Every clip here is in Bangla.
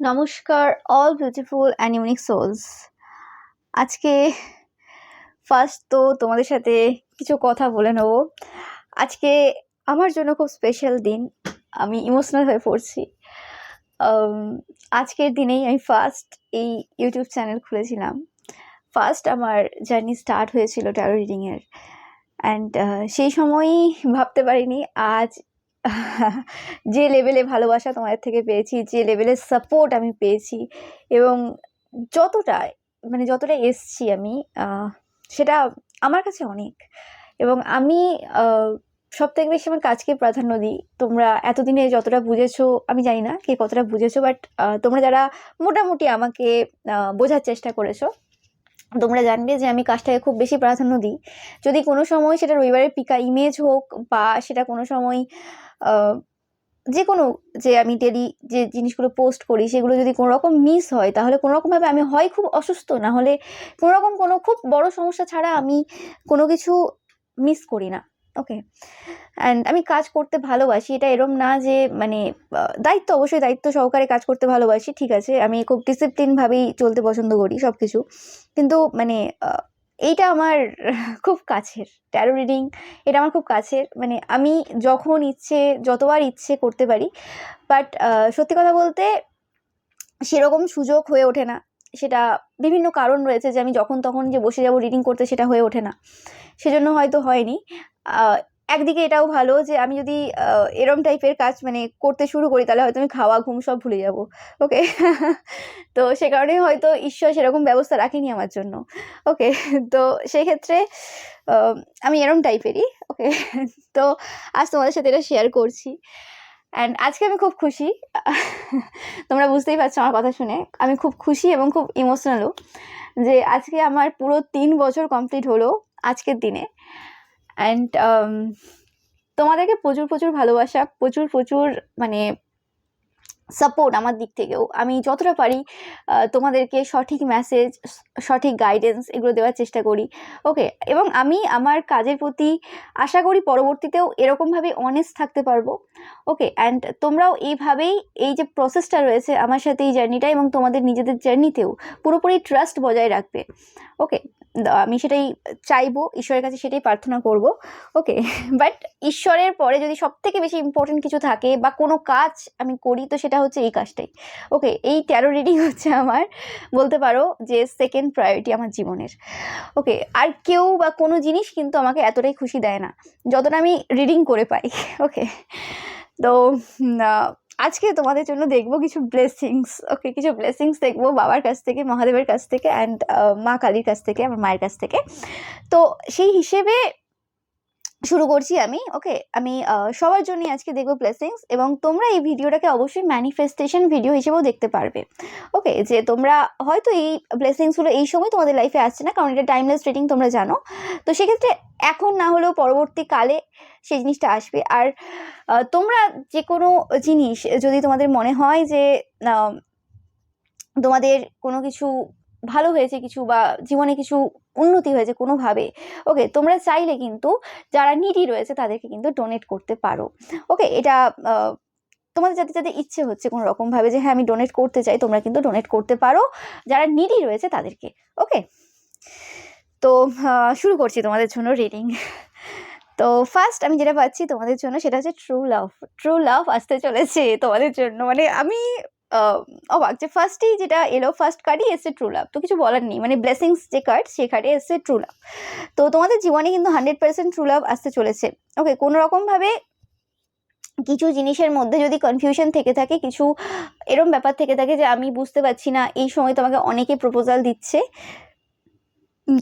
নমস্কার all beautiful and unique souls. আজকে ফার্স্ট তো তোমাদের সাথে কিছু কথা বলে নেব। আজকে আমার জন্য খুব স্পেশাল দিন, আমি ইমোশনাল হয়ে পড়ছি। আজকের দিনেই আমি ফার্স্ট এই ইউটিউব চ্যানেল খুলেছিলাম। ফার্স্ট আমার জার্নি স্টার্ট হয়েছিল ট্যারো রিডিংয়ের, অ্যান্ড সেই সময়ই ভাবতে পারিনি আজ যে লেভেলে ভালোবাসা তোমাদের থেকে পেয়েছি, যে লেভেলের সাপোর্ট আমি পেয়েছি, এবং যতটা এসছি আমি, সেটা আমার কাছে অনেক। এবং আমি সব থেকে বেশি আমার কাজকে প্রাধান্য দিই। তোমরা এতদিনে যতটা বুঝেছো, আমি জানি না কে কতটা বুঝেছো, বাট তোমরা যারা মোটামুটি আমাকে বোঝার চেষ্টা করেছো, তোমরা জানবে যে আমি কাজটাকে খুব বেশি প্রাধান্য দিই। যদি কোনো সময় সেটা রবিবারের পিকা ইমেজ হোক, বা সেটা কোনো সময় যে কোনো, যে আমি ডেলি যে জিনিসগুলো পোস্ট করি সেগুলো যদি কোনো রকম মিস হয়, তাহলে কোনো রকমভাবে আমি হয় খুব অসুস্থ, না হলে কোনো রকম কোনো খুব বড় সমস্যা ছাড়া আমি কোনো কিছু মিস করি না। ওকে, অ্যান্ড আমি কাজ করতে ভালোবাসি, এটা এরম না যে দায়িত্ব, অবশ্যই দায়িত্ব সহকারে কাজ করতে ভালোবাসি, ঠিক আছে। আমি খুব ডিসিপ্লিনভাবেই চলতে পছন্দ করি সব কিছু, কিন্তু এইটা আমার খুব কাছের। ট্যারো রিডিং এটা আমার খুব কাছের, আমি যখন ইচ্ছে যতবার ইচ্ছে করতে পারি, বাট সত্যি কথা বলতে সেরকম সুযোগ হয়ে ওঠে না। সেটা বিভিন্ন কারণ রয়েছে, যে আমি যখন তখন যে বসে যাব রিডিং করতে, সেটা হয়ে ওঠে না, সেজন্য হয়তো হয়নি। একদিকে এটাও ভালো যে আমি যদি এরম টাইপের কাজ করতে শুরু করি, তাহলে হয়তো আমি খাওয়া ঘুম সব ভুলে যাব। ওকে, তো সে কারণে হয়তো ঈশ্বর সেরকম ব্যবস্থা রাখেনি আমার জন্য। ওকে, তো সেই ক্ষেত্রে আমি এরম টাইপেরই। ওকে, তো আজ তোমাদের সাথে এটা শেয়ার করছি, অ্যান্ড আজকে আমি খুব খুশি। তোমরা বুঝতেই পারছো আমার কথা শুনে আমি খুব খুশি এবং খুব ইমোশনালও, যে আজকে আমার পুরো 3 বছর কমপ্লিট হলো আজকের দিনে। অ্যান্ড তোমাদেরকে প্রচুর প্রচুর ভালোবাসা, প্রচুর প্রচুর সাপোর্ট আমার দিক থেকেও। আমি যতটা পারি তোমাদেরকে সঠিক মেসেজ, সঠিক গাইডেন্স এগুলো দেওয়ার চেষ্টা করি। ওকে, এবং আমি আমার কাজের প্রতি আশা করি পরবর্তীতেও এরকমভাবে অনেস্ট থাকতে পারবো। ওকে, অ্যান্ড তোমরাও এইভাবেই, এই যে প্রসেসটা রয়েছে আমার সাথে, এই জার্নিটা এবং তোমাদের নিজেদের জার্নিতেও পুরোপুরি ট্রাস্ট বজায় রাখবে। ওকে, আমি সেটাই চাইবো, ঈশ্বরের কাছে সেটাই প্রার্থনা করব। ওকে, বাট ঈশ্বরের পরে যদি সব থেকে বেশি ইম্পর্টেন্ট কিছু থাকে বা কোনো কাজ আমি করি, তো সেটা হচ্ছে এই কাজটাই। ওকে, এই ট্যারো রিডিং হচ্ছে আমার, বলতে পারো যে সেকেন্ড প্রায়োরিটি আমার জীবনের। ওকে, আর কেউ বা কোনো জিনিস কিন্তু আমাকে এতটাই খুশি দেয় না যতটা আমি রিডিং করে পাই। ওকে, তো আজকে তোমাদের জন্য দেখবো কিছু ব্লেসিংস। ওকে, কিছু ব্লেসিংস দেখবো বাবার কাছ থেকে, মহাদেবের কাছ থেকে, অ্যান্ড মা কালীর কাছ থেকে, আমার মায়ের কাছ থেকে। তো সেই হিসেবে শুরু করছি আমি। ওকে, আমি সবার জন্য আজকে দেখবো ব্লেসিংস, এবং তোমরা এই ভিডিওটাকে অবশ্যই ম্যানিফেস্টেশন ভিডিও হিসেবেও দেখতে পারবে। ওকে, যে তোমরা হয়তো এই ব্লেসিংসগুলো এই সময় তোমাদের লাইফে আসছে না, কারণ এটা টাইমলেস রিডিং, তোমরা জানো। তো সেক্ষেত্রে এখন না হলেও পরবর্তীকালে সেই জিনিসটা আসবে। আর তোমরা যে কোনো জিনিস যদি তোমাদের মনে হয় যে তোমাদের কোনো কিছু ভালো হয়েছে, কিছু বা জীবনে কিছু উন্নতি হয়েছে কোনোভাবে, ওকে, তোমরা চাইলে কিন্তু যারা নিডি রয়েছে তাদেরকে কিন্তু ডোনেট করতে পারো। ওকে, এটা তোমাদের যাদের যাদের ইচ্ছে হচ্ছে কোনো রকমভাবে যে হ্যাঁ আমি ডোনেট করতে চাই, তোমরা কিন্তু ডোনেট করতে পারো যারা নিডি রয়েছে তাদেরকে। ওকে, তো শুরু করছি তোমাদের জন্য রিডিং। তো ফার্স্ট আমি যেটা পাচ্ছি তোমাদের জন্য, সেটা হচ্ছে ট্রু লাভ। ট্রু লাভ আসতে চলেছে তোমাদের জন্য। আমি অবাক যে ফার্স্টেই যেটা এলো, ফার্স্ট কার্ডই এসছে ট্রু লাভ। তো কিছু বলার নেই, ব্লেসিংস যে কার্ড, সেই কার্ডে এসছে ট্রু লাভ। তো তোমাদের জীবনে কিন্তু 100% ট্রু লাভ আসতে চলেছে। ওকে, কোনো রকমভাবে কিছু জিনিসের মধ্যে যদি কনফিউশন থেকে থাকে, কিছু এরম ব্যাপার থেকে থাকে যে আমি বুঝতে পারছি না, এই সময় তোমাকে অনেকে প্রপোজাল দিচ্ছে,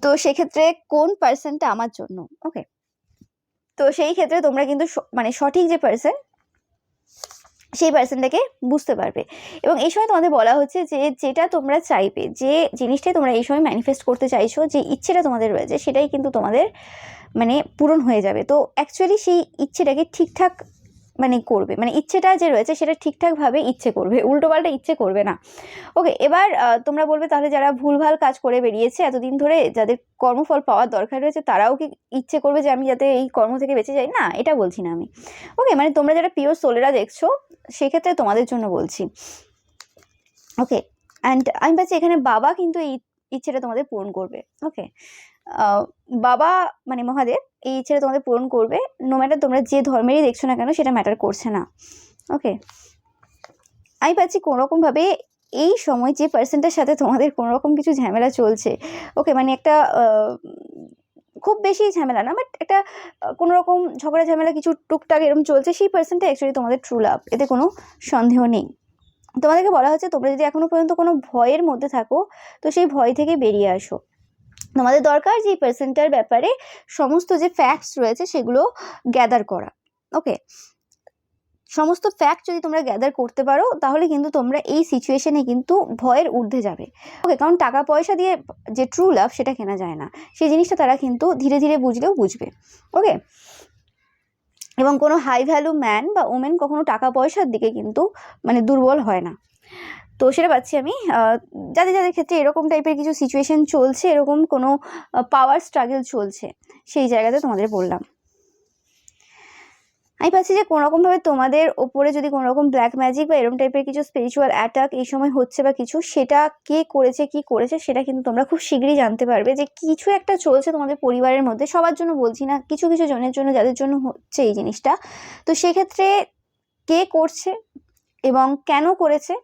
তো সেক্ষেত্রে কোন পার্সনটা আমার জন্য। ওকে, তো সেই ক্ষেত্রে তোমরা কিন্তু সঠিক যে পার্সন, সেই পার্সনটাকে বুঝতে পারবে। এবং এই সময় তোমাদের বলা হচ্ছে যে যেটা তোমরা চাইবে, যে জিনিসটাই তোমরা এই সময় ম্যানিফেস্ট করতে চাইছো, যে ইচ্ছেটা তোমাদের রয়েছে, সেটাই কিন্তু তোমাদের পূরণ হয়ে যাবে। তো অ্যাকচুয়ালি সেই ইচ্ছেটাকে ঠিকঠাক করবে, ইচ্ছেটা যে রয়েছে সেটা ঠিকঠাকভাবে ইচ্ছে করবে, উল্টোপাল্টা ইচ্ছে করবে না। ওকে, এবার তোমরা বলবে তাহলে যারা ভুলভাল কাজ করে বেরিয়েছে এতদিন ধরে, যাদের কর্মফল পাওয়ার দরকার রয়েছে, তারাও কি ইচ্ছে করবে যে আমি যাতে এই কর্ম থেকে বেঁচে যাই? না, এটা বলছি না আমি। ওকে, তোমরা যারা পিওর সোলেরা দেখছো, সেক্ষেত্রে তোমাদের জন্য বলছি। ওকে, অ্যান্ড আমি পাচ্ছি এখানে বাবা কিন্তু এই ইচ্ছেটা তোমাদের পূরণ করবে। ওকে, বাবা মানে মহাদেব এই ইচ্ছেটা তোমাদের পূরণ করবে, নো ম্যাটার তোমরা যে ধর্মেরই দেখছো না কেন সেটা ম্যাটার করছে না। ওকে, আমি পাচ্ছি কোনোরকমভাবে এই সময় যে পার্সনটার সাথে তোমাদের কোনোরকম কিছু ঝামেলা চলছে, ওকে, মানে একটা খুব বেশি ঝামেলা না, বাট একটা কোনোরকম ঝগড়া ঝামেলা কিছু টুকটাক এরকম চলছে, সেই পার্সনটা অ্যাকচুয়ালি তোমাদের ট্রু লাভ, এতে কোনো সন্দেহ নেই। তোমাদেরকে বলা হচ্ছে তোমরা যদি এখনো পর্যন্ত কোনো ভয়ের মধ্যে থাকো তো সেই ভয় থেকে বেরিয়ে আসো। তোমাদের দরকার যে পার্সনটার ব্যাপারে সমস্ত যে ফ্যাক্টস রয়েছে সেগুলো গ্যাদার করা। ওকে, সমস্ত ফ্যাক্ট যদি তোমরা গ্যাদার করতে পারো তাহলে কিন্তু তোমরা এই সিচুয়েশনে কিন্তু ভয়ের ঊর্ধ্বে যাবে। ওকে, কারণ টাকা পয়সা দিয়ে যে ট্রু লাভ সেটা কেনা যায় না, সেই জিনিসটা তারা কিন্তু ধীরে ধীরে বুঝলেও বুঝবে। ওকে, এবং কোনো হাই ভ্যালু ম্যান বা ওমেন কখনো টাকা পয়সার দিকে কিন্তু মানে দুর্বল হয় না। তো সেটা পাচ্ছি আমি যাদের যাদের ক্ষেত্রে এরকম টাইপের কিছু সিচুয়েশন চলছে, এরকম কোনো পাওয়ার স্ট্রাগল চলছে, সেই জায়গাতে তোমাদের বললাম। আমি পাচ্ছি যে কোনোরকমভাবে তোমাদের ওপরে যদি কোনোরকম ব্ল্যাক ম্যাজিক বা এরকম টাইপের কিছু স্পিরিচুয়াল অ্যাটাক এই সময় হচ্ছে বা কিছু, সেটা কে করেছে কি করেছে সেটা কিন্তু তোমরা খুব শীঘ্রই জানতে পারবে। যে কিছু একটা চলছে তোমাদের পরিবারের মধ্যে, সবার জন্য বলছি না, কিছু কিছু জনের জন্য যাদের জন্য হচ্ছে এই জিনিসটা, তো সেক্ষেত্রে কে করছে এবং কেন করেছে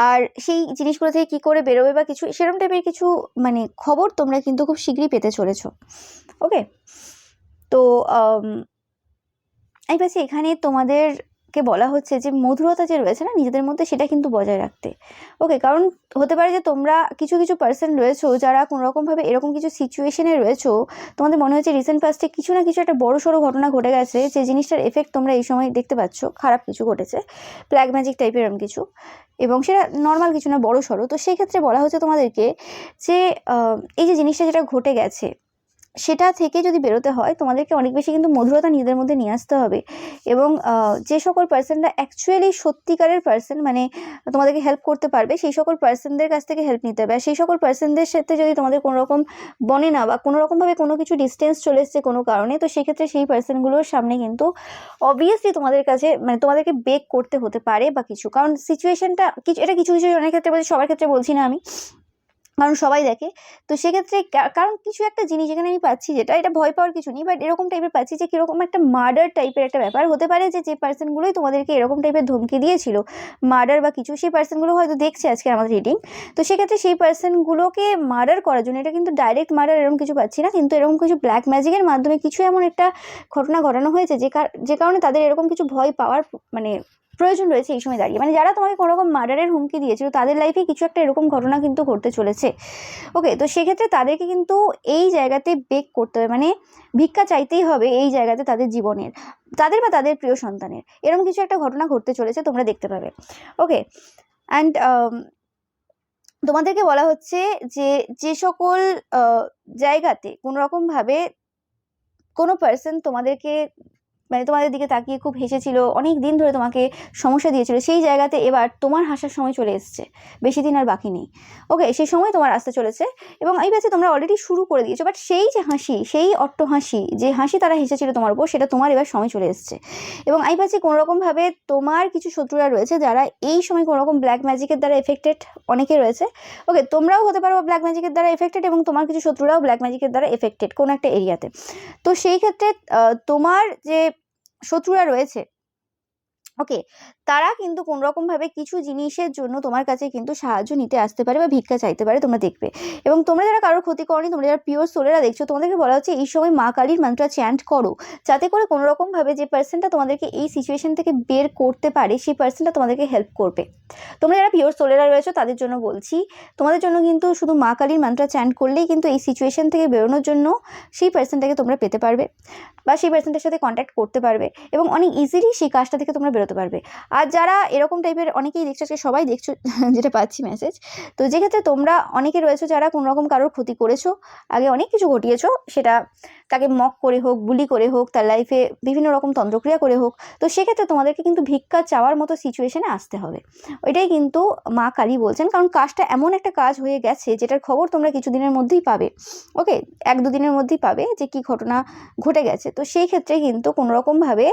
আর সেই জিনিসগুলো থেকে কী করে বেরোবে বা কিছু সেরকম টাইপের কিছু মানে খবর তোমরা কিন্তু খুব শীঘ্রই পেতে চলেছো। ওকে, তো আমি পাচ্ছি এখানে তোমাদেরকে বলা হচ্ছে যে মধুরতা যে রয়েছে না নিজেদের মধ্যে, সেটা কিন্তু বজায় রাখতে। ওকে, কারণ হতে পারে যে তোমরা কিছু কিছু পার্সন রয়েছো যারা কোনোরকমভাবে এরকম কিছু সিচুয়েশনে রয়েছো, তোমাদের মনে হচ্ছে রিসেন্ট পাস্টে কিছু না কিছু একটা বড় সড়ো ঘটনা ঘটে গেছে, যে জিনিসটার এফেক্ট তোমরা এই সময় দেখতে পাচ্ছ, খারাপ কিছু ঘটেছে, ব্ল্যাক ম্যাজিক টাইপের এরকম কিছু, এবং সেটা নর্মাল কিছু না, বড় সড়ো। তো সেই ক্ষেত্রে বলা হচ্ছে তোমাদেরকে যে এই যে জিনিসটা যেটা ঘটে গেছে সেটা থেকে যদি বেরোতে হয় তোমাদেরকে অনেক বেশি কিন্তু মধুরতা নিজেদের মধ্যে নিয়ে আসতে হবে। এবং যে সকল পার্সনরা অ্যাকচুয়ালি সত্যিকারের পার্সন মানে তোমাদেরকে হেল্প করতে পারবে, সেই সকল পার্সনদের কাছ থেকে হেল্প নিতে হবে। আর সেই সকল পার্সনদের সাথে যদি তোমাদের কোনো রকম বনে না বা কোনো রকমভাবে কোনো কিছু ডিস্টেন্স চলে এসছে কোনো কারণে, তো সেক্ষেত্রে সেই পার্সনগুলোর সামনে কিন্তু অবভিয়াসলি তোমাদের কাছে মানে তোমাদেরকে বেক করতে হতে পারে বা কিছু, কারণ সিচুয়েশনটা কিছু, এটা কিছু কিছু জনের ক্ষেত্রে বলছি, সবার ক্ষেত্রে বলছি না আমি, কারণ সবাই দেখে। তো সেক্ষেত্রে কারণ কিছু একটা জিনিস এখানে আমি পাচ্ছি, যেটা এটা ভয় পাওয়ার কিছু নেই, বাট এরকম টাইপের পাচ্ছি যে কীরকম একটা মার্ডার টাইপের একটা ব্যাপার হতে পারে, যে পার্সনগুলোই তোমাদেরকে এরকম টাইপের ধমকি দিয়েছিল মার্ডার বা কিছু, সেই পার্সনগুলো হয়তো দেখছে আজকে আমাদের রিডিং। তো সেক্ষেত্রে সেই পার্সনগুলোকে মার্ডার করার জন্য, এটা কিন্তু ডাইরেক্ট মার্ডার এরকম কিছু পাচ্ছি না, কিন্তু এরকম কিছু ব্ল্যাক ম্যাজিকের মাধ্যমে কিছু এমন একটা ঘটনা ঘটানো হয়েছে যে কারণে তাদের এরকম কিছু ভয় পাওয়ার মানে প্রয়োজন রয়েছে এই সময় দাঁড়িয়ে। মানে যারা তোমাকে কোনো রকম মার্ডারের হুমকি দিয়েছিল তাদের লাইফে কিছু একটা এরকম ঘটনা কিন্তু ঘটতে চলেছে। ওকে, তো সেক্ষেত্রে তাদেরকে কিন্তু এই জায়গাতে বেক করতে হবে, মানে ভিক্ষা চাইতেই হবে এই জায়গাতে তাদের জীবনের, তাদের বা তাদের প্রিয় সন্তানের এরকম কিছু একটা ঘটনা ঘটতে চলেছে, তোমরা দেখতে পাবে। ওকে, অ্যান্ড তোমাদেরকে বলা হচ্ছে যে যে সকল জায়গাতে কোনোরকমভাবে কোনো পার্সন তোমাদেরকে মানে তোমাদের দিকে তাকিয়ে খুব হেসেছিল, অনেক দিন ধরে তোমাকে সমস্যা দিয়েছিল, সেই জায়গাতে এবার তোমার হাসার সময় চলে এসছে, বেশি দিন আর বাকি নেই। ওকে, সেই সময় তোমার আসতে চলেছে এবং এই ব্যাচে তোমরা অলরেডি শুরু করে দিয়েছো, বাট সেই যে হাসি, সেই অট্ট হাসি, যে হাসি তারা হেসেছিল তোমার উপর, সেটা তোমার এবার সময় চলে এসছে। এবং এই ব্যাচে কোনোরকমভাবে তোমার কিছু শত্রুরা রয়েছে যারা এই সময় কোনোরকম ব্ল্যাক ম্যাজিকের দ্বারা এফেক্টেড, অনেকে রয়েছে। ওকে, তোমরাও হতে পারো ব্ল্যাক ম্যাজিকের দ্বারা এফেক্টেড এবং তোমার কিছু শত্রুরাও ব্ল্যাক ম্যাজিকের দ্বারা এফেক্টেড কোনো একটা এরিয়াতে। তো সেই ক্ষেত্রে তোমার যে শত্রুরা রয়েছে, ওকে, তারা কিন্তু কোনো রকমভাবে কিছু জিনিসের জন্য তোমার কাছে কিন্তু সাহায্য নিতে আসতে পারে বা ভিক্ষা চাইতে পারে, তোমরা দেখবে। এবং তোমরা যারা কারোর ক্ষতি করনি, তোমরা যারা পিওর সোলেরা দেখছো, তোমাদেরকে বলা হচ্ছে এই সময় মা কালীর মন্ত্র চ্যান্ট করো, যাতে করে কোনো রকমভাবে যে পার্সনটা তোমাদেরকে এই সিচুয়েশন থেকে বের করতে পারে সেই পার্সনটা তোমাদেরকে হেল্প করবে। তোমরা যারা পিওর সোলেরা রয়েছো তাদের জন্য বলছি, তোমাদের জন্য কিন্তু শুধু মা কালীর মন্ত্র চ্যান্ট করলেই কিন্তু এই সিচুয়েশন থেকে বেরোনোর জন্য সেই পার্সনটাকে তোমরা পেতে পারবে বা সেই পার্সনটার সাথে কন্ট্যাক্ট করতে পারবে এবং অনেক ইজিলি সেই কাজটা থেকে তোমরা বেরোতে পারবে। আর যারা এরকম টাইপের অনেকেই দেখছো, আজকে সবাই দেখছো যেটা পাচ্ছি মেসেজ, তো যেক্ষেত্রে তোমরা অনেকে রয়েছো যারা কোনো রকম কারোর ক্ষতি করেছো, আগে অনেক কিছু ঘটিয়েছো, সেটা তাকে মক করে হোক, বুলি করে হোক, তার লাইফে বিভিন্ন রকম তন্ত্রক্রিয়া করে হোক, তো সেক্ষেত্রে তোমাদেরকে কিন্তু ভিক্ষা চাওয়ার মতো সিচুয়েশনে আসতে হবে। ওইটাই কিন্তু মা কালী বলছেন, কারণ কাজটা এমন একটা কাজ হয়ে গেছে যেটার খবর তোমরা কিছুদিনের মধ্যেই পাবে। ওকে, 1-2 দিনের মধ্যেই পাবে যে কি ঘটনা ঘটে গেছে। তো সেই ক্ষেত্রে কিন্তু কোনোরকমভাবে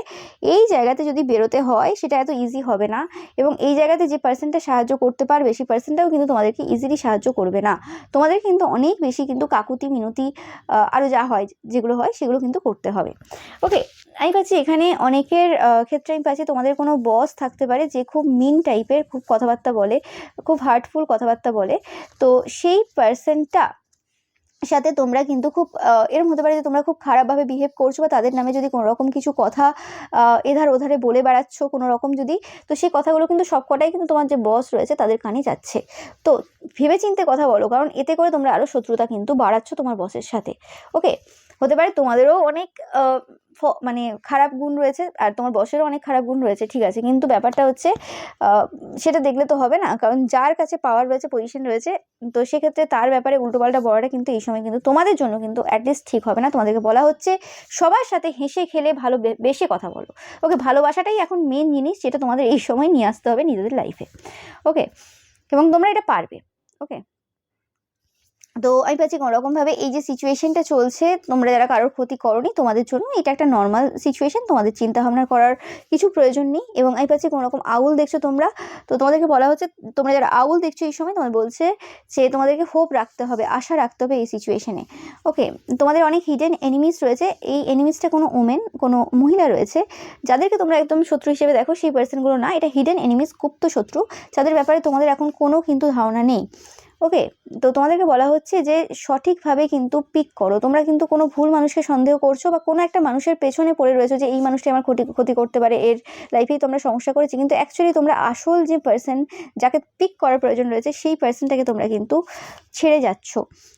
এই জায়গাতে যদি বেরোতে হয় সেটা এত ইজি হবে না, এবং এই জায়গাতে যে পার্সনটা সাহায্য করতে পারবে সেই পার্সনটাও কিন্তু তোমাদেরকে ইজিলি সাহায্য করবে না। তোমাদের কিন্তু অনেক বেশি কিন্তু কাকুতি মিনতি আরও যা হয়, যেগুলো হয় সেগুলো কিন্তু করতে হবে। ওকে, আমি পাচ্ছি এখানে অনেকের ক্ষেত্রে আমি পাচ্ছি তোমাদের কোনো বস থাকতে পারে যে খুব মিন টাইপের, খুব কথাবার্তা বলে, খুব হার্টফুল কথাবার্তা বলে। তো সেই পার্সনটা সাথে তোমরা কিন্তু খুব এরকম হতে পারে যে তোমরা খুব খারাপভাবে বিহেভ করছো, বা তাদের নামে যদি কোনো রকম কিছু কথা এধার ওধারে বলে বেড়াচ্ছ কোনো রকম যদি, তো সেই কথাগুলো কিন্তু সবকটাই কিন্তু তোমার যে বস রয়েছে তাদের কানে যাচ্ছে। তো ভেবেচিন্তে কথা বলো, কারণ এতে করে তোমরা আরও শত্রুতা কিন্তু বাড়াচ্ছ তোমার বসের সাথে। ওকে, হতে পারে তোমাদেরও অনেক মানে খারাপ গুণ রয়েছে আর তোমার বসেরও অনেক খারাপ গুণ রয়েছে, ঠিক আছে, কিন্তু ব্যাপারটা হচ্ছে সেটা দেখলে তো হবে না, কারণ যার কাছে পাওয়ার রয়েছে, পজিশন রয়েছে, তো সেক্ষেত্রে তার ব্যাপারে উল্টোপাল্টা বলাটা কিন্তু এই সময় কিন্তু তোমাদের জন্য কিন্তু অ্যাটলিস্ট ঠিক হবে না। তোমাদেরকে বলা হচ্ছে সবার সাথে হেসে খেলে ভালো বেশি কথা বলো। ওকে, ভালোবাসাটাই এখন মেন জিনিস, যেটা তোমাদের এই সময় নিয়ে আসতে হবে নিজেদের লাইফে। ওকে, এবং তোমরা এটা পারবে। ওকে, তো আমি পাচ্ছি কোনোরকমভাবে এই যে সিচুয়েশনটা চলছে, তোমরা যারা কারোর ক্ষতি করোনি, তোমাদের জন্য এটা একটা নর্মাল সিচুয়েশন, তোমাদের চিন্তা ভাবনা করার কিছু প্রয়োজন নেই। এবং আমি পাচ্ছি কোনোরকম আউল দেখছো তোমরা, তো তোমাদেরকে বলা হচ্ছে, তোমরা যারা আউল দেখছো এই সময়, তোমাদের বলছে যে তোমাদেরকে হোপ রাখতে হবে, আশা রাখতে হবে এই সিচুয়েশনে। ওকে, তোমাদের অনেক হিডেন এনিমিস রয়েছে। এই এনিমিসটা কোনো ওমেন, কোনো মহিলা রয়েছে, যাদেরকে তোমরা একদম শত্রু হিসেবে দেখো, সেই পার্সনগুলো না, এটা হিডেন এনিমিস, গুপ্ত শত্রু, যাদের ব্যাপারে তোমাদের এখন কোনো কিন্তু ধারণা নেই। ওকে, তো তোমাদেরকে বলা হচ্ছে যে সঠিকভাবে কিন্তু পিক করো। তোমরা কিন্তু কোনো ভুল মানুষকে সন্দেহ করছো, বা কোনো একটা মানুষের পেছনে পড়ে রয়েছো যে এই মানুষটি আমার ক্ষতি করতে পারে, এর লাইফেই তোমরা সমস্যা করেছি, কিন্তু অ্যাকচুয়ালি তোমরা আসল যে পার্সন যাকে পিক করার প্রয়োজন রয়েছে সেই পার্সনটাকে তোমরা কিন্তু ছেড়ে যাচ্ছ।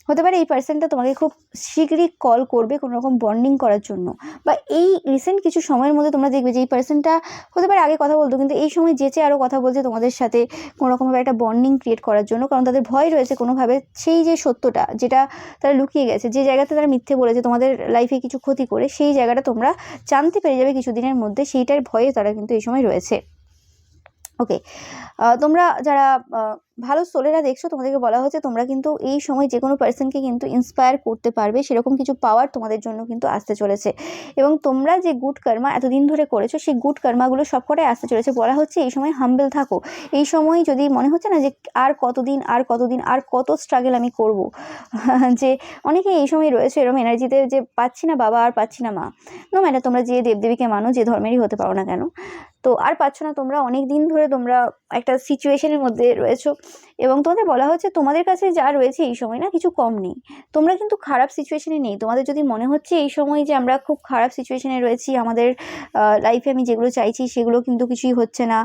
হতে পারে এই পার্সনটা তোমাকে খুব শীঘ্রই কল করবে কোনো রকম বন্ডিং করার জন্য, বা এই রিসেন্ট কিছু সময়ের মধ্যে তোমরা দেখবে যে এই পার্সনটা হতে পারে আগে কথা বলতো, কিন্তু এই সময় যেচে আরও কথা বলছে তোমাদের সাথে কোনো রকমভাবে একটা বন্ডিং ক্রিয়েট করার জন্য, কারণ তাদের ভয় রয়েছে কোনোভাবে সেই যে সত্যটা যেটা তারা লুকিয়ে গেছে, যে জায়গাতে তারা মিথ্যে বলেছে তোমাদের লাইফে কিছু ক্ষতি করে, সেই জায়গাটা তোমরা জানতে পেরে যাবে কিছুদিনের মধ্যে, সেইটার ভয়ে তারা কিন্তু এই সময় রয়েছে। ওকে, তোমরা যারা ভালো সোলেরা দেখছো, তোমাদেরকে বলা হচ্ছে তোমরা কিন্তু এই সময় যে কোনো পার্সনকে কিন্তু ইন্সপায়ার করতে পারবে, সেরকম কিছু পাওয়ার তোমাদের জন্য কিন্তু আসতে চলেছে। এবং তোমরা যে গুড কর্মা এতদিন ধরে করেছো, সেই গুড কর্মাগুলো সবকটাই আসতে চলেছে। বলা হচ্ছে এই সময় হাম্বেল থাকো। এই সময় যদি মনে হচ্ছে না যে আর কতদিন আর কত স্ট্রাগল আমি করব, যে অনেকে এই সময় রয়েছে এরকম এনার্জিতে, যে পাচ্ছি না বাবা, আর পাচ্ছি না মা, নো ম্যাটার তোমরা যে দেবদেবীকে মানো, যে ধর্মেরই হতে পারো না কেন, তো আর পাচ্ছ না, তোমরা অনেক দিন ধরে তোমরা একটা সিচুয়েশনের মধ্যে রয়েছো, এবং তোমাদের বলা হচ্ছে তোমাদের কাছে যা রয়েছে এই সময় না কিছু কম নেই, তোমরা কিন্তু খারাপ সিচুয়েশনে নেই। তোমাদের যদি মনে হচ্ছে এই সময় যে আমরা খুব খারাপ সিচুয়েশনে রয়েছি, আমাদের লাইফে আমি যেগুলো চাইছি সেগুলো কিন্তু কিছুই হচ্ছে না,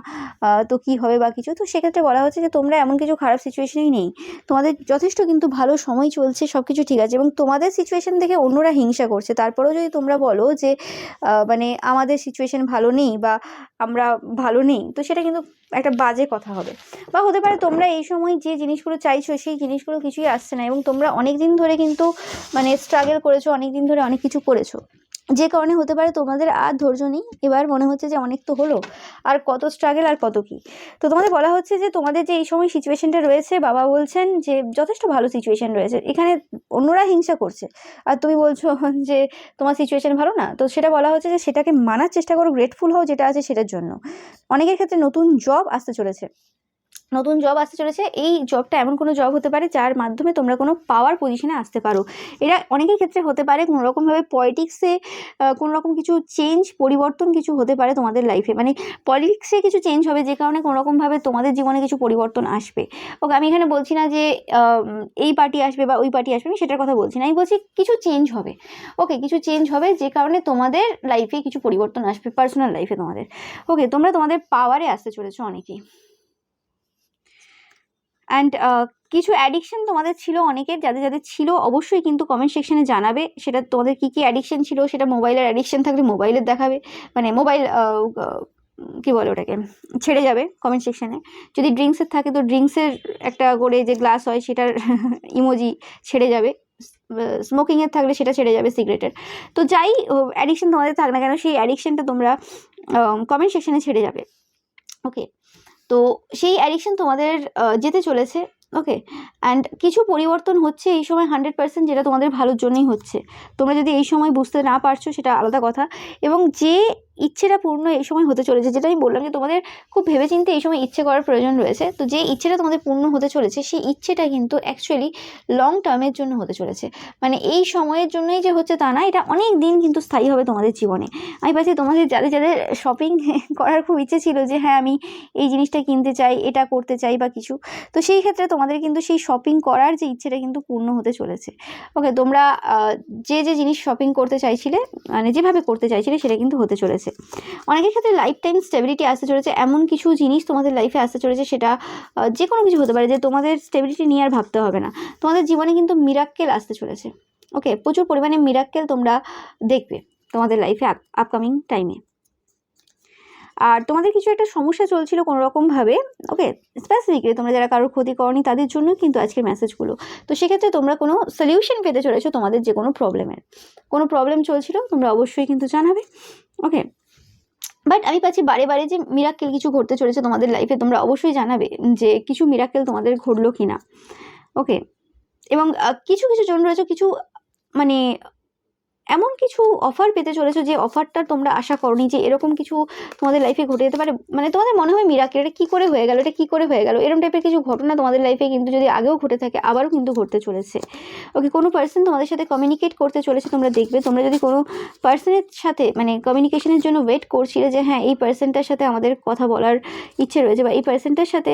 তো কি হবে বা কিছু, তো সেক্ষেত্রে বলা হচ্ছে যে তোমরা এমন কিছু খারাপ সিচুয়েশনেই নেই, তোমাদের যথেষ্ট কিন্তু ভালো সময় চলছে, সব কিছু ঠিক আছে। এবং তোমাদের সিচুয়েশন দেখে অন্যরা হিংসা করছে, তারপরেও যদি তোমরা বলো যে মানে আমাদের সিচুয়েশন ভালো নেই বা আমরা ভালো নেই, তো সেটা কিন্তু একটা বাজে কথা হবে। বা হতে পারে তোমরা এই সময় যে জিনিসগুলো চাইছো সেই জিনিসগুলো কিছুই আসছে না, এবং তোমরা অনেক দিন ধরে কিন্তু মানে স্ট্রাগল করেছো, অনেক দিন ধরে অনেক কিছু করেছো, যে কারণে হতে পারে তোমাদের আর ধৈর্য নেই, এবার মনে হচ্ছে যে অনেক তো হলো, আর কত স্ট্রাগল আর কত কি। তো তোমাদের বলা হচ্ছে যে তোমাদের যে এই সময় সিচুয়েশনটা রয়েছে, বাবা বলছেন যে যথেষ্ট ভালো সিচুয়েশন রয়েছে, এখানে অন্যরা হিংসা করছে আর তুমি বলছো যে তোমার সিচুয়েশন ভালো না, তো সেটা বলা হচ্ছে যে সেটাকে মানার চেষ্টা করো, গ্রেটফুল হও যেটা আছে সেটার জন্য। অনেকের ক্ষেত্রে নতুন জব আসতে চলেছে, এই জবটা এমন কোনো জব হতে পারে যার মাধ্যমে তোমরা কোনো পাওয়ার পজিশনে আসতে পারো। এটা অনেকের ক্ষেত্রে হতে পারে কোনোরকমভাবে পলিটিক্সে কোনোরকম কিছু পরিবর্তন কিছু হতে পারে তোমাদের লাইফে, মানে পলিটিক্সে কিছু চেঞ্জ হবে, যে কারণে কোনোরকমভাবে তোমাদের জীবনে কিছু পরিবর্তন আসবে। ওকে, আমি এখানে বলছি না যে এই পার্টি আসবে বা ওই পার্টি আসবে, আমি সেটার কথা বলছি না, আমি বলছি কিছু চেঞ্জ হবে। ওকে, কিছু চেঞ্জ হবে যে কারণে তোমাদের লাইফে কিছু পরিবর্তন আসবে, পার্সোনাল লাইফে তোমাদের। ওকে, তোমরা তোমাদের পাওয়ারে আসতে চলেছো অনেকেই। অ্যান্ড কিছু অ্যাডিকশন তোমাদের ছিল অনেকের, যাদের ছিল অবশ্যই কিন্তু কমেন্ট সেকশনে জানাবে সেটা তোমাদের কী অ্যাডিকশন ছিল। সেটা মোবাইলের অ্যাডিকশন থাকলে মোবাইলের দেখাবে, মানে মোবাইল কী বলে ওটাকে, ছেড়ে যাবে কমেন্ট সেকশনে। যদি ড্রিঙ্কসের থাকে তো ড্রিঙ্কসের একটা করে যে গ্লাস হয় সেটার ইমোজি ছেড়ে যাবে, স্মোকিংয়ের থাকলে সেটা ছেড়ে যাবে, সিগারেটের। তো যাই অ্যাডিকশন তোমাদের থাক না কেন, সেই অ্যাডিকশনটা তোমরা কমেন্ট সেকশনে ছেড়ে যাবে। ওকে, তো সেই অ্যাডিকশন তোমাদের যেতে চলেছে। ওকে, অ্যান্ড কিছু পরিবর্তন হচ্ছে এই সময় 100%, যেটা তোমাদের ভালোর জন্যই হচ্ছে। তোমরা যদি এই সময় বুঝতে না পারছো সেটা আলাদা কথা। এবং যে ইচ্ছেটা পূর্ণ এই সময় হতে চলেছে, যেটা আমি বললাম যে তোমাদের খুব ভেবেচিন্তে এই সময় ইচ্ছে করার প্রয়োজন রয়েছে, তো যে ইচ্ছেটা তোমাদের পূর্ণ হতে চলেছে সেই ইচ্ছেটা কিন্তু অ্যাকচুয়ালি লং টার্মের জন্য হতে চলেছে। মানে এই সময়ের জন্যই যে হচ্ছে তা না, এটা অনেক দিন কিন্তু স্থায়ী হবে তোমাদের জীবনে। আমি পাচ্ছি তোমাদের যাদের যাদের শপিং করার খুব ইচ্ছে ছিল যে হ্যাঁ আমি এই জিনিসটা কিনতে চাই, এটা করতে চাই বা কিছু, তো সেই ক্ষেত্রে তোমাদের কিন্তু সেই শপিং করার যে ইচ্ছেটা কিন্তু পূর্ণ হতে চলেছে। ওকে, তোমরা যে যে জিনিস শপিং করতে চাইছিলে, মানে যেভাবে করতে চাইছিলে সেটা কিন্তু হতে চলেছে। অনেকের ক্ষেত্রে লাইফ টাইম স্টেবিলিটি আসতে চলেছে, এমন কিছু জিনিস তোমাদের লাইফে আসতে চলেছে, সেটা যে কোনো কিছু হতে পারে, যে তোমাদের স্টেবিলিটি নিয়ে আর ভাবতে হবে না। তোমাদের জীবনে কিন্তু মিরাক্কেল আসতে চলেছে। ওকে, প্রচুর পরিমাণে মিরাক্কেল তোমরা দেখবে তোমাদের লাইফে আপকামিং টাইমে। আর তোমাদের কিছু একটা সমস্যা চলছিল কোনো রকমভাবে, ওকে, স্পেসিফিকলি তোমরা যারা কারোর ক্ষতি করনি তাদের জন্য কিন্তু আজকের মেসেজগুলো। তো সেক্ষেত্রে তোমরা কোনো সলিউশন পেতে চলেছো তোমাদের যে কোনো প্রবলেমের। কোনো প্রবলেম চলছিল তোমরা অবশ্যই কিন্তু জানাবে। ওকে, বাট আমি পাচ্ছি বারে বারে যে মিরাক্কেল কিছু ঘটতে চলেছে তোমাদের লাইফে, তোমরা অবশ্যই জানাবে যে কিছু মিরাক্কেল তোমাদের ঘটলো কিনা। ওকে, এবং কিছু কিছু জন রয়েছে, কিছু মানে এমন কিছু অফার পেতে চলেছো যে অফারটা তোমরা আশা করনি যে এরকম কিছু তোমাদের লাইফে ঘটে যেতে পারে। মানে তোমাদের মনে হয় মিরাকেল, এটা কী করে হয়ে গেল, এটা কী করে হয়ে গেল, এরকম টাইপের কিছু ঘটনা তোমাদের লাইফে কিন্তু যদি আগেও ঘটে থাকে আবারও কিন্তু ঘটতে চলেছে। ওকে, কোনো পার্সন তোমাদের সাথে কমিউনিকেট করতে চলেছে, তোমরা দেখবে। তোমরা যদি কোনো পার্সনের সাথে মানে কমিউনিকেশনের জন্য ওয়েট করছিলে যে হ্যাঁ এই পার্সনটার সাথে আমাদের কথা বলার ইচ্ছে রয়েছে, বা এই পার্সনটার সাথে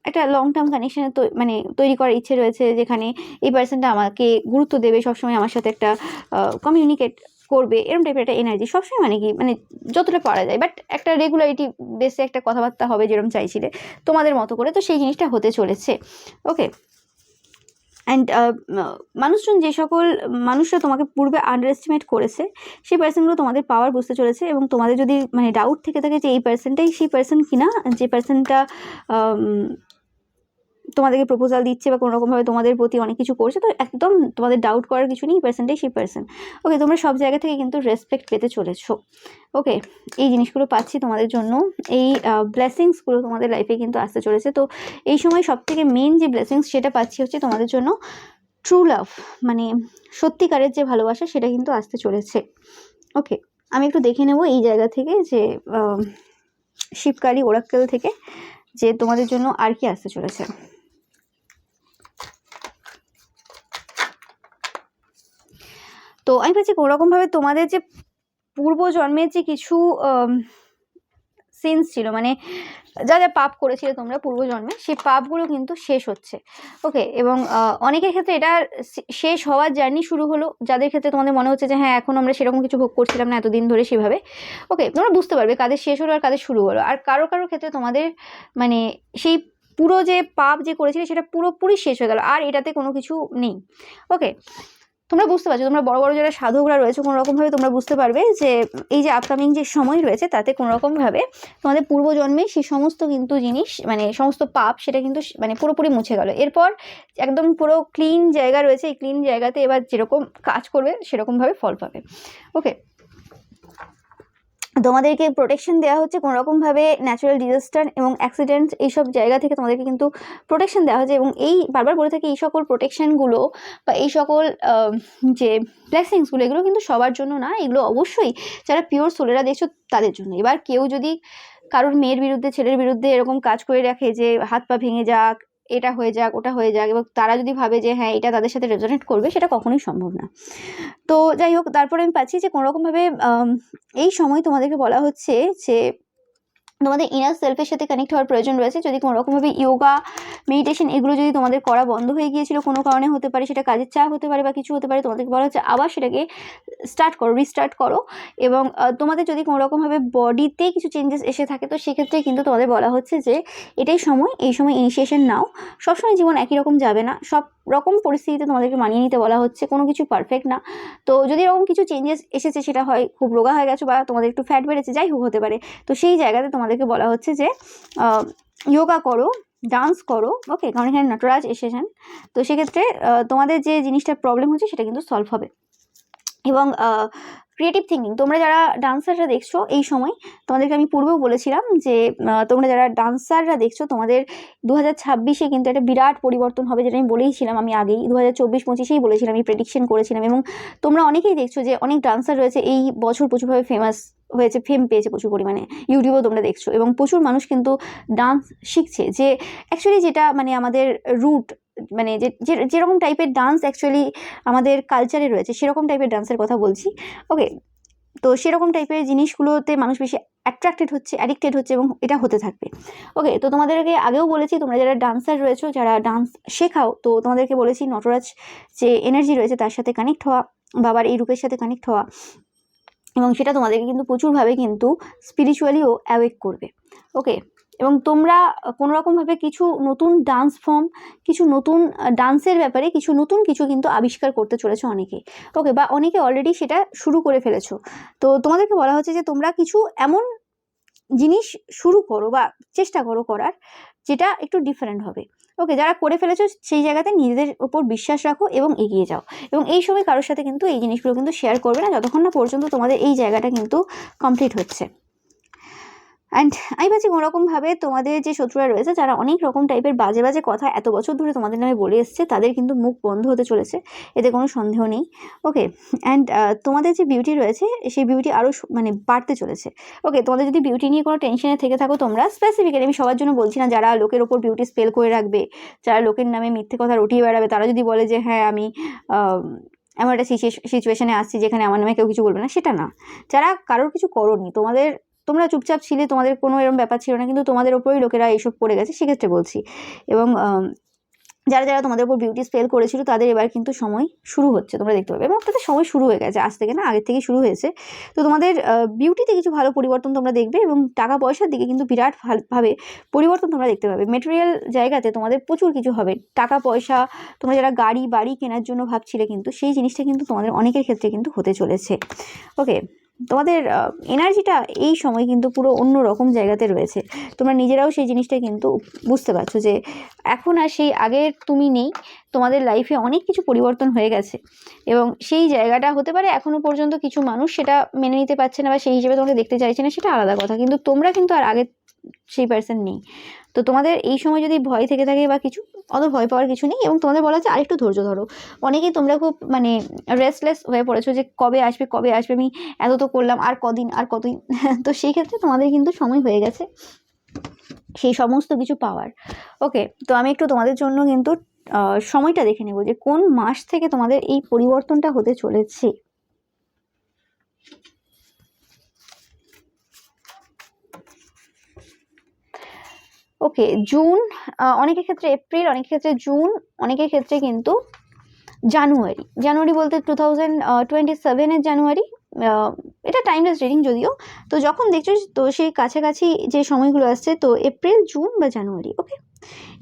একটা লং টার্ম কানেকশানে মানে তৈরি করার ইচ্ছে রয়েছে, যেখানে এই পার্সনটা আমাকে গুরুত্ব দেবে, সবসময় আমার সাথে একটা কমিউনিকেট করবে, এরকম টাইপের একটা এনার্জি সবসময়, মানে কি মানে যতটা পারা যায়, বাট একটা রেগুলারিটি বেসে একটা কথাবার্তা হবে যেরকম চাইছিলে তোমাদের মতো করে, তো সেই জিনিসটা হতে চলেছে। ওকে, অ্যান্ড মানুষজন, যে সকল মানুষরা তোমাকে পূর্বে আন্ডার এস্টিমেট করেছে, সেই পার্সনগুলো তোমাদের পাওয়ার বুঝতে চলেছে। এবং তোমাদের যদি মানে ডাউট থেকে থাকে যে এই পার্সনটাই সেই পার্সন কিনা, যে পার্সনটা তোমাদেরকে প্রপোজাল দিচ্ছে বা কোনো রকমভাবে তোমাদের প্রতি অনেক কিছু করছে, তো একদম তোমাদের ডাউট করার কিছু নেই, পার্সনটাই সেই পার্সন। ওকে, তোমরা সব জায়গা থেকে কিন্তু রেসপেক্ট পেতে চলেছো। ওকে, এই জিনিসগুলো পাচ্ছি তোমাদের জন্য, এই ব্লেসিংসগুলো তোমাদের লাইফে কিন্তু আসতে চলেছে। তো এই সময় সব থেকে মেন যে ব্লেসিংস সেটা পাচ্ছি হচ্ছে তোমাদের জন্য ট্রু লাভ, মানে সত্যিকারের যে ভালোবাসা সেটা কিন্তু আসতে চলেছে। ওকে, আমি একটু দেখে নেব এই জায়গা থেকে যে শিবকালী ওরাক্কেল থেকে যে তোমাদের জন্য আর কি আসতে চলেছে। তো আমি ভাবছি কোনোরকমভাবে তোমাদের যে পূর্বজন্মের যে কিছু সিনস ছিল, মানে যা যা পাপ করেছিলে তোমরা পূর্বজন্মে, সেই পাপগুলো কিন্তু শেষ হচ্ছে। ওকে, এবং অনেকের ক্ষেত্রে এটা শেষ হওয়ার জার্নি শুরু হলো, যাদের ক্ষেত্রে তোমাদের মনে হচ্ছে যে হ্যাঁ এখন আমরা সেরকম কিছু ভোগ করছিলাম না এতদিন ধরে সেভাবে। ওকে, তোমরা বুঝতে পারবে কাদের শেষ হলো আর কাদের শুরু হলো। আর কারো কারো ক্ষেত্রে তোমাদের মানে সেই পুরো যে পাপ যে করেছিলে সেটা পুরোপুরি শেষ হয়ে গেল, আর এটাতে কোনো কিছু নেই। ওকে, তোমরা বুঝতে পারছো, তোমরা বড় বড় যারা সাধকরা রয়েছে কোনো রকমভাবে তোমরা বুঝতে পারবে যে এই যে আপকামিং যে সময় রয়েছে তাতে কোনো রকমভাবে তোমাদের পূর্বজন্মে সেই সমস্ত কিন্তু জিনিস, মানে সমস্ত পাপ সেটা কিন্তু মানে পুরোপুরি মুছে গেল। এরপর একদম পুরো ক্লিন জায়গা রয়েছে, এই ক্লিন জায়গাতে এবার যেরকম কাজ করবে সেরকমভাবে ফল পাবে। ওকে, তোমাদেরকে প্রোটেকশন দেওয়া হচ্ছে কোনো রকমভাবে ন্যাচারাল ডিজাস্টার এবং অ্যাক্সিডেন্ট, এইসব জায়গা থেকে তোমাদেরকে কিন্তু প্রোটেকশন দেওয়া হচ্ছে। এবং এই বারবার বলে থাকি এই সকল প্রোটেকশানগুলো বা এই সকল যে ব্লেসিংসগুলো এগুলো কিন্তু সবার জন্য না, এগুলো অবশ্যই যারা পিওর সোলেরা দেখছো তাদের জন্য। এবার কেউ যদি কারোর মেয়ের বিরুদ্ধে ছেলের বিরুদ্ধে এরকম কাজ করে রাখে যে হাত পা ভেঙে যাক, এটা হয়ে যাক, ওটা হয়ে যাক, এবং তারা যদি ভাবে যে হ্যাঁ এটা তাদের সাথে রেজোনেট করবে, সেটা কখনোই সম্ভব না। তো যাই হোক, তারপরে আমি পাচ্ছি যে কোনোরকমভাবে এই সময় তোমাদেরকে বলা হচ্ছে যে তোমাদের ইনার সেলফের সাথে কানেক্ট হওয়ার প্রয়োজন রয়েছে। যদি কোনো রকমভাবে ইয়োগা মেডিটেশন এগুলো যদি তোমাদের করা বন্ধ হয়ে গিয়েছিল কোনো কারণে, হতে পারে সেটা কাজের চাপ হতে পারে বা কিছু হতে পারে, তোমাদেরকে বলা হচ্ছে আবার সেটাকে স্টার্ট করো, রিস্টার্ট করো। এবং তোমাদের যদি কোনো রকমভাবে বডিতে কিছু চেঞ্জেস এসে থাকে তো সেক্ষেত্রে কিন্তু তোমাদের বলা হচ্ছে যে এটাই সময়, এই সময় ইনিশিয়েশন নাও। সবসময় জীবন একই রকম যাবে না, সব রকম পরিস্থিতিতে তোমাদেরকে মানিয়ে নিতে বলা হচ্ছে, কোনো কিছু পারফেক্ট না। তো যদি এরকম কিছু চেঞ্জেস এসেছে, সেটা হয় খুব রোগা হয়ে গেছো বা তোমাদের একটু ফ্যাট বেড়েছে, যাই হোক হতে পারে, তো সেই জায়গাতে তোমাদেরকে বলা হচ্ছে যে যোগা করো, ডান্স করো, ওকে, কারণ এখানে নটরাজ এসেছেন। তো সেক্ষেত্রে তোমাদের যে জিনিসটার প্রবলেম হচ্ছে সেটা কিন্তু সলভ হবে। এবং ক্রিয়েটিভ থিঙ্কিং, তোমরা যারা ডান্সাররা দেখছো এই সময়, তোমাদেরকে আমি পূর্বেও বলেছিলাম যে তোমরা যারা ডান্সাররা দেখছো তোমাদের 2026-এ কিন্তু একটা বিরাট পরিবর্তন হবে, যেটা আমি বলেইছিলাম আমি আগেই 2024-25-এই বলেছিলাম, আমি প্রেডিকশন করেছিলাম। এবং তোমরা অনেকেই দেখছো যে অনেক ডান্সার রয়েছে এই বছর প্রচুরভাবে ফেমাস হয়েছে, ফেম পেয়েছে প্রচুর পরিমাণে, ইউটিউবেও তোমরা দেখছো, এবং প্রচুর মানুষ কিন্তু ডান্স শিখছে, যে অ্যাকচুয়ালি যেটা মানে আমাদের রুট, মানে যেরকম টাইপের ডান্স অ্যাকচুয়ালি আমাদের কালচারে রয়েছে সেরকম টাইপের ডান্সের কথা বলছি, ওকে। তো সেরকম টাইপের জিনিসগুলোতে মানুষ বেশি অ্যাট্রাক্টেড হচ্ছে, অ্যাডিক্টেড হচ্ছে, এবং এটা হতে থাকবে, ওকে। তো তোমাদেরকে আগেও বলেছি, তোমরা যারা ডান্সার রয়েছো, যারা ডান্স শেখাও, তো তোমাদেরকে বলেছি নটরাজ যে এনার্জি রয়েছে তার সাথে কানেক্ট হওয়া, বাবার এই রূপের সাথে কানেক্ট হওয়া, এবং সেটা তোমাদেরকে কিন্তু প্রচুরভাবে কিন্তু স্পিরিচুয়ালিও অ্যাওয়েক করবে, ওকে। এবং তোমরা কোনোরকমভাবে কিছু নতুন ডান্স ফর্ম, কিছু নতুন ডান্সের ব্যাপারে কিছু নতুন কিছু কিন্তু আবিষ্কার করতে চলেছো অনেকে, ওকে, বা অনেকে অলরেডি সেটা শুরু করে ফেলেছো। তো তোমাদেরকে বলা হচ্ছে যে তোমরা কিছু এমন জিনিস শুরু করো বা চেষ্টা করো করার, যেটা একটু ডিফারেন্ট হবে, ওকে। যারা করে ফেলেছো সেই জায়গাতে নিজেদের ওপর বিশ্বাস রাখো এবং এগিয়ে যাও। এবং এই সময় কারোর সাথে কিন্তু এই জিনিসগুলো কিন্তু শেয়ার করবে না যতক্ষণ না পর্যন্ত তোমাদের এই জায়গাটা কিন্তু কমপ্লিট হচ্ছে। অ্যান্ড আমি ভাবছি কোনোরকমভাবে তোমাদের যে শত্রুরা রয়েছে, যারা অনেক রকম টাইপের বাজে বাজে কথা এত বছর ধরে তোমাদের নামে বলে এসছে, তাদের কিন্তু মুখ বন্ধ হতে চলেছে, এতে কোনো সন্দেহ নেই, ওকে। অ্যান্ড তোমাদের যে বিউটি রয়েছে সেই বিউটি আরও মানে বাড়তে চলেছে, ওকে। তোমাদের যদি বিউটি নিয়ে কোনো টেনশনে থেকে থাকো, তোমরা স্পেসিফিক্যালি, আমি সবার জন্য বলছি না, যারা লোকের ওপর বিউটি স্পেল করে রাখবে, যারা লোকের নামে মিথ্যে কথা রটিয়ে বেড়াবে, তারা যদি বলে যে হ্যাঁ আমি এমন একটা সিচুয়েশনে আসছি যেখানে আমার নামে কেউ কিছু বলবে না, সেটা না। যারা কারোর কিছু করোনি, তোমরা চুপচাপ ছিলে, তোমাদের কোনো এরকম ব্যাপার ছিল না, কিন্তু তোমাদের ওপরেই লোকেরা এইসব করে গেছে, সেক্ষেত্রে বলছি। এবং যারা যারা তোমাদের উপর বিউটি স্পেল করেছিল, তাদের এবার কিন্তু সময় শুরু হচ্ছে, তোমরা দেখতে পাবে, এবং তাদের সময় শুরু হয়ে গেছে, আজ থেকে না, আগের থেকেই শুরু হয়েছে। তো তোমাদের বিউটিতে কিছু ভালো পরিবর্তন তোমরা দেখবে, এবং টাকা পয়সার দিকে কিন্তু বিরাট ভাবে পরিবর্তন তোমরা দেখতে পাবে। মেটেরিয়াল জায়গাতে তোমাদের প্রচুর কিছু হবে, টাকা পয়সা, তোমরা যারা গাড়ি বাড়ি কেনার জন্য ভাবছিলে, কিন্তু সেই জিনিসটা কিন্তু তোমাদের অনেকের ক্ষেত্রে কিন্তু হতে চলেছে, ওকে। তোমাদের এনার্জিটা এই সময় কিন্তু পুরো অন্য রকম জায়গাতে রয়েছে, তোমরা নিজেরাও সেই জিনিসটা কিন্তু বুঝতে পারছো যে এখন আর সেই আগের তুমি নেই, তোমাদের লাইফে অনেক কিছু পরিবর্তন হয়ে গেছে। এবং সেই জায়গাটা হতে পারে এখনও পর্যন্ত কিছু মানুষ সেটা মেনে নিতে পারছে না, বা সেই হিসেবে তোমাকে দেখতে চাইছে না, সেটা আলাদা কথা, কিন্তু তোমরা কিন্তু আর আগে সেই পার্সন নেই। তো তোমাদের এই সময় যদি ভয় থেকে থাকে বা কিছু, অত ভয় পাওয়ার কিছু নেই, এবং তোমাদের বলা হচ্ছে আরেকটু ধৈর্য ধরো। অনেকেই তোমরা খুব মানে রেস্টলেস হয়ে পড়েছো যে কবে আসবে কবে আসবে, আমি এত তো করলাম, আর কদিন আর কতদিন তো সেই ক্ষেত্রে তোমাদের কিন্তু সময় হয়ে গেছে সেই সমস্ত কিছু পাওয়ার, ওকে। তো আমি একটু তোমাদের জন্য কিন্তু সময়টা দেখে নেব যে কোন মাস থেকে তোমাদের এই পরিবর্তনটা হতে চলেছে। ওকে, জুন, অনেকের ক্ষেত্রে এপ্রিল, অনেকের ক্ষেত্রে জুন, অনেকের ক্ষেত্রে কিন্তু জানুয়ারি বলতে 2027-এর জানুয়ারি, এটা টাইমলেস রিডিং যদিও। তো যখন দেখছো তো সেই কাছাকাছি যে সময়গুলো আসছে, তো এপ্রিল, জুন বা জানুয়ারি, ওকে,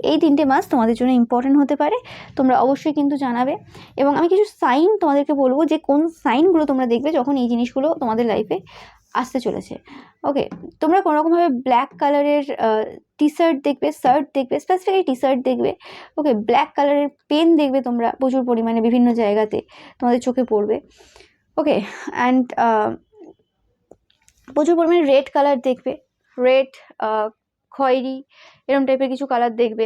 এই 3টে মাস তোমাদের জন্য ইম্পর্টেন্ট হতে পারে, তোমরা অবশ্যই কিন্তু জানাবে। এবং আমি কিছু সাইন তোমাদেরকে বলবো যে কোন সাইনগুলো তোমরা দেখবে যখন এই জিনিসগুলো তোমাদের লাইফে আসতে চলেছে, ওকে। তোমরা কোনোরকমভাবে ব্ল্যাক কালারের টি শার্ট দেখবে, শার্ট দেখবে, স্পেসিফিক্যালি টি শার্ট দেখবে, ওকে। ব্ল্যাক কালারের পেন দেখবে তোমরা প্রচুর পরিমাণে বিভিন্ন জায়গাতে তোমাদের চোখে পড়বে, ওকে। অ্যান্ড প্রচুর পরিমাণে রেড কালার দেখবে, রেড, খয়েরি, এরকম টাইপের কিছু কালার দেখবে,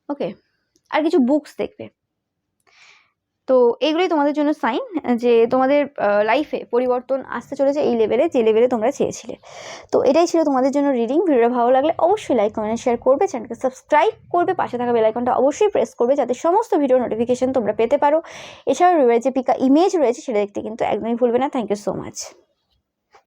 ওকে। আর কিছু বুকস দেখবে। তো এইগুলোই তোমাদের জন্য সাইন যে তোমাদের লাইফে পরিবর্তন আসতে চলেছে এই লেভেলে, যে লেভেলে তোমরা চেয়েছিলে। তো এটাই ছিল তোমাদের জন্য রিডিং। ভিডিওটা ভালো লাগলে অবশ্যই লাইক কমেন্ট শেয়ার করবে, চ্যানেলকে সাবস্ক্রাইব করবে, পাশে থাকা বেল আইকনটা অবশ্যই প্রেস করবে যাতে সমস্ত ভিডিও নোটিফিকেশন তোমরা পেতে পারো। এছাড়াও যে পিকা ইমেজ রয়েছে সেটা দেখতে কিন্তু একদমই ভুলবে না। Thank you so much.